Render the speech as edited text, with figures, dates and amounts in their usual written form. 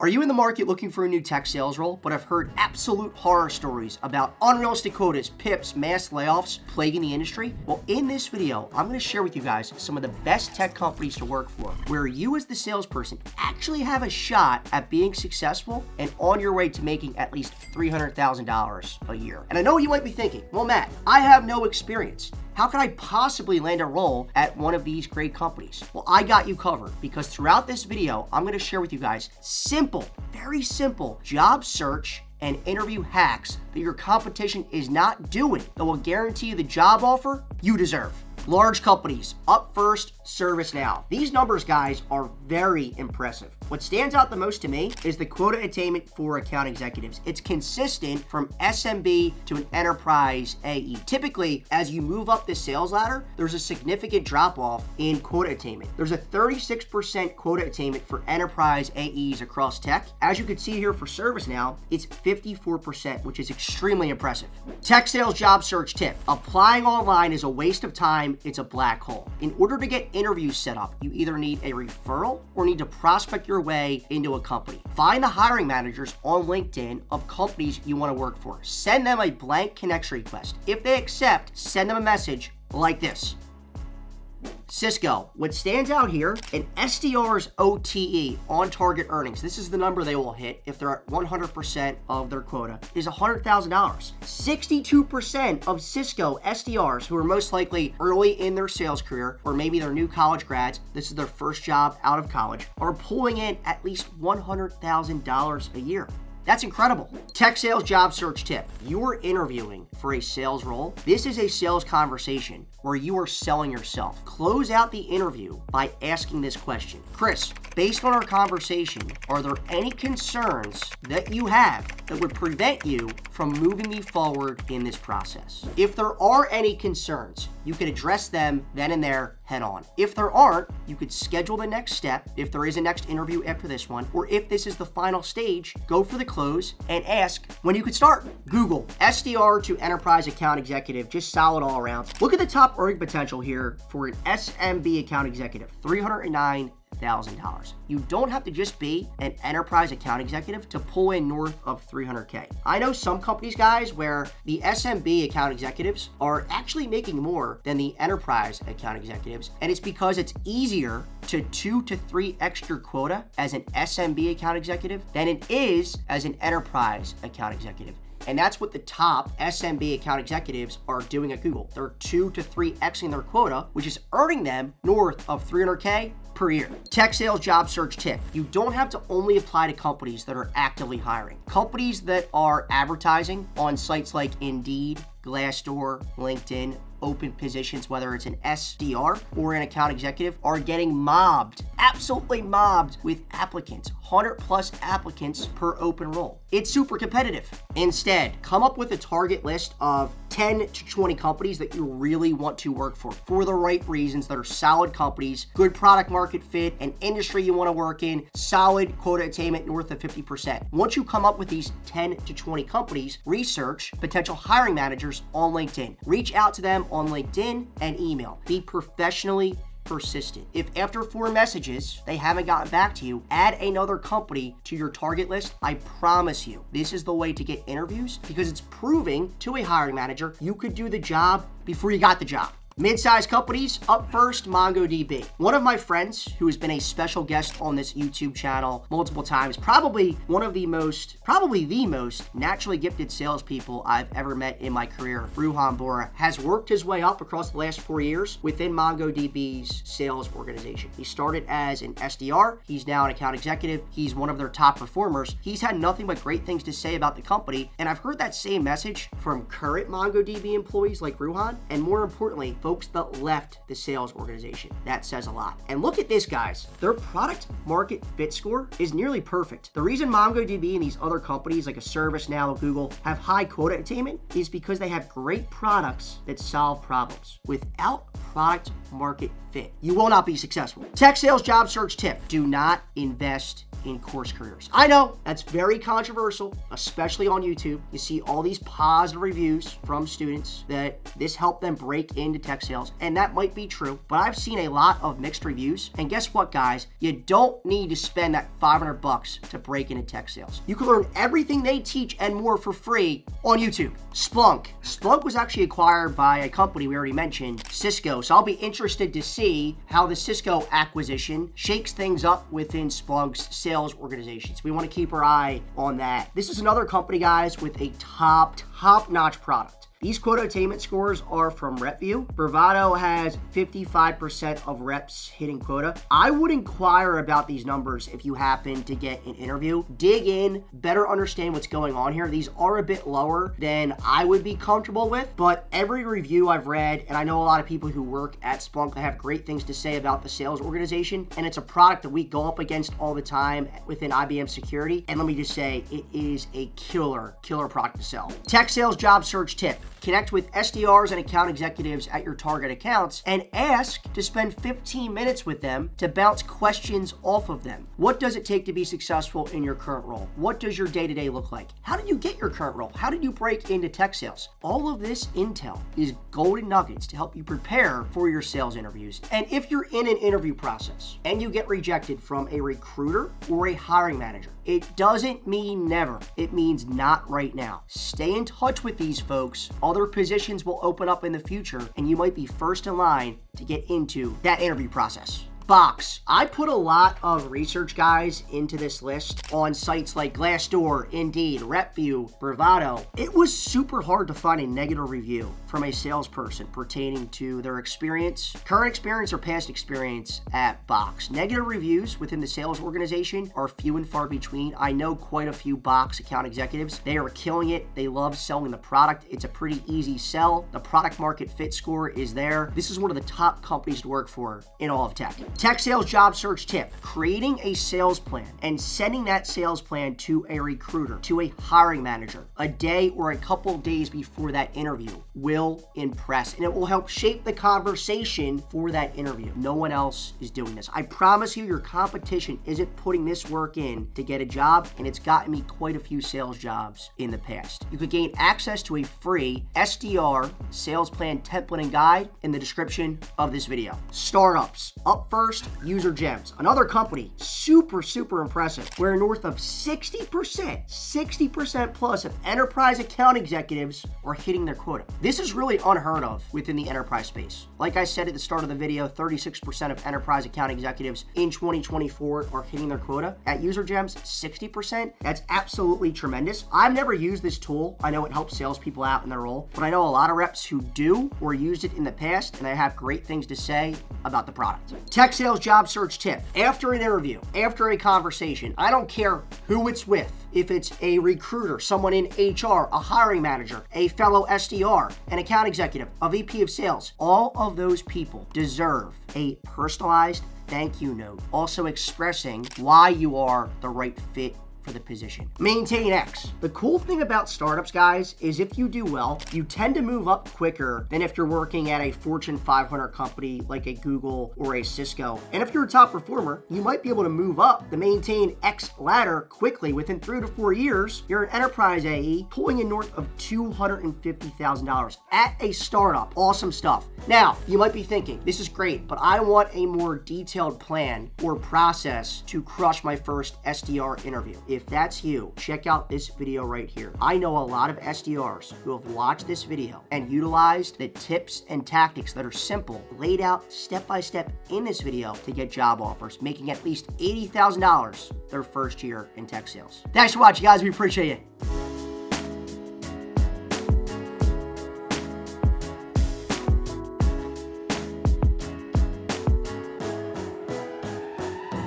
Are you in the market looking for a new tech sales role, but have heard absolute horror stories about unrealistic quotas, pips, mass layoffs plaguing the industry? Well, in this video, I'm going to share with you guys some of the best tech companies to work for, where you as the salesperson actually have a shot at being successful and on your way to making at least $300,000 a year. And I know you might be thinking, well, Matt, I have no experience. How can I possibly land a role at one of these great companies? Well, I got you covered, because throughout this video, I'm going to share with you guys simple, very simple job search and interview hacks that your competition is not doing that will guarantee you the job offer you deserve. Large companies, up first, ServiceNow. These numbers, guys, are very impressive. What stands out the most to me is the quota attainment for account executives. It's consistent from SMB to an enterprise AE. Typically, as you move up the sales ladder, there's a significant drop-off in quota attainment. There's a 36% quota attainment for enterprise AEs across tech. As you can see here for ServiceNow, it's 54%, which is extremely impressive. Tech sales job search tip. Applying online is a waste of time. It's a black hole. In order to get interviews set up, you either need a referral or need to prospect your way into a company. Find the hiring managers on LinkedIn of companies you want to work for. Send them a blank connection request. If they accept, send them a message like this. Cisco. What stands out here, an SDR's OTE, on target earnings, this is the number they will hit if they're at 100% of their quota, is $100,000. 62% of Cisco SDRs, who are most likely early in their sales career, or maybe they're new college grads, this is their first job out of college, are pulling in at least $100,000 a year. That's incredible. Tech sales job search tip. You are interviewing for a sales role. This is a sales conversation where you are selling yourself. Close out the interview by asking this question. Chris, based on our conversation, are there any concerns that you have that would prevent you from moving me forward in this process? If there are any concerns, you can address them then and there head on. If there aren't, you could schedule the next step if there is a next interview after this one, or if this is the final stage, go for the close and ask when you could start. Google SDR to enterprise account executive, just solid all around. Look at the top earning potential here for an SMB account executive, $309,000. You don't have to just be an enterprise account executive to pull in north of $300K. I know some companies, guys, where the SMB account executives are actually making more than the enterprise account executives, and it's because it's easier to 2 to 3 extra quota as an SMB account executive than it is as an enterprise account executive. And that's what the top SMB account executives are doing at Google. They're 2 to 3xing their quota, which is earning them north of $300K per year. Tech sales job search tip. You don't have to only apply to companies that are actively hiring. Companies that are advertising on sites like Indeed, Glassdoor, LinkedIn, open positions, whether it's an SDR or an account executive, are getting mobbed, absolutely mobbed with applicants, 100 plus applicants per open role. It's super competitive. Instead, come up with a target list of 10 to 20 companies that you really want to work for the right reasons, that are solid companies, good product market fit, an industry you want to work in, solid quota attainment north of 50%. Once you come up with these 10 to 20 companies, research potential hiring managers on LinkedIn. Reach out to them on LinkedIn and email. Be professionally persistent. If after 4 messages they haven't gotten back to you, add another company to your target list. I promise you, this is the way to get interviews, because it's proving to a hiring manager you could do the job before you got the job. Mid-sized companies, up first, MongoDB. One of my friends who has been a special guest on this YouTube channel multiple times, probably the most naturally gifted salespeople I've ever met in my career, Ruhan Bora, has worked his way up across the last 4 years within MongoDB's sales organization. He started as an SDR. He's now an account executive. He's one of their top performers. He's had nothing but great things to say about the company, and I've heard that same message from current MongoDB employees like Ruhan, and more importantly, folks that left the sales organization. That says a lot. And look at this, guys. Their product market fit score is nearly perfect. The reason MongoDB and these other companies like a ServiceNow or Google have high quota attainment is because they have great products that solve problems. Without product market fit, you will not be successful. Tech sales job search tip. Do not invest in course careers. I know that's very controversial, especially on YouTube. You see all these positive reviews from students that this helped them break into tech tech sales, and that might be true, but I've seen a lot of mixed reviews. And guess what, guys? You don't need to spend that $500 to break into tech sales. You can learn everything they teach and more for free on YouTube. Splunk. Splunk was actually acquired by a company we already mentioned, Cisco. So I'll be interested to see how the Cisco acquisition shakes things up within Splunk's sales organizations. We want to keep our eye on that. This is another company, guys, with a top-notch product. These quota attainment scores are from RepView. Bravado has 55% of reps hitting quota. I would inquire about these numbers if you happen to get an interview. Dig in, better understand what's going on here. These are a bit lower than I would be comfortable with, but every review I've read, and I know a lot of people who work at Splunk that have great things to say about the sales organization, and it's a product that we go up against all the time within IBM security. And let me just say, it is a killer product to sell. Tech sales job search tip. Connect with SDRs and account executives at your target accounts and ask to spend 15 minutes with them to bounce questions off of them. What does it take to be successful in your current role? What does your day-to-day look like? How did you get your current role? How did you break into tech sales? All of this intel is golden nuggets to help you prepare for your sales interviews. And if you're in an interview process and you get rejected from a recruiter or a hiring manager, it doesn't mean never. It means not right now. Stay in touch with these folks. Other positions will open up in the future, and you might be first in line to get into that interview process. Box. I put a lot of research, guys, into this list on sites like Glassdoor, Indeed, RepView, Bravado. It was super hard to find a negative review from a salesperson pertaining to their experience, current experience, or past experience at Box. Negative reviews within the sales organization are few and far between. I know quite a few Box account executives. They are killing it. They love selling the product. It's a pretty easy sell. The product market fit score is there. This is one of the top companies to work for in all of tech. Tech sales job search tip. Creating a sales plan and sending that sales plan to a recruiter, to a hiring manager, a day or a couple days before that interview will impress, and it will help shape the conversation for that interview. No one else is doing this. I promise you, your competition isn't putting this work in to get a job, and it's gotten me quite a few sales jobs in the past. You could gain access to a free SDR sales plan template and guide in the description of this video. Startups. Up first, UserGems, another company, super impressive, where north of 60% plus of enterprise account executives are hitting their quota. This is really unheard of within the enterprise space. Like I said at the start of the video, 36% of enterprise account executives in 2024 are hitting their quota. At UserGems, 60%. That's absolutely tremendous. I've never used this tool. I know it helps salespeople out in their role, but I know a lot of reps who do or used it in the past, and they have great things to say about the product. Tech sales job search tip. After an interview, after a conversation, I don't care who it's with, if it's a recruiter, someone in HR, a hiring manager, a fellow SDR, an account executive, a VP of sales, all of those people deserve a personalized thank you note, also expressing why you are the right fit for the position. Maintain X. The cool thing about startups, guys, is if you do well, you tend to move up quicker than if you're working at a Fortune 500 company like a Google or a Cisco. And if you're a top performer, you might be able to move up the Maintain X ladder quickly. Within 3 to 4 years, you're an enterprise AE pulling in north of $250,000 at a startup. Awesome stuff. Now, you might be thinking, this is great, but I want a more detailed plan or process to crush my first SDR interview. If that's you, check out this video right here. I know a lot of SDRs who have watched this video and utilized the tips and tactics that are simple, laid out step by step in this video to get job offers, making at least $80,000 their first year in tech sales. Thanks for watching, guys. We appreciate it.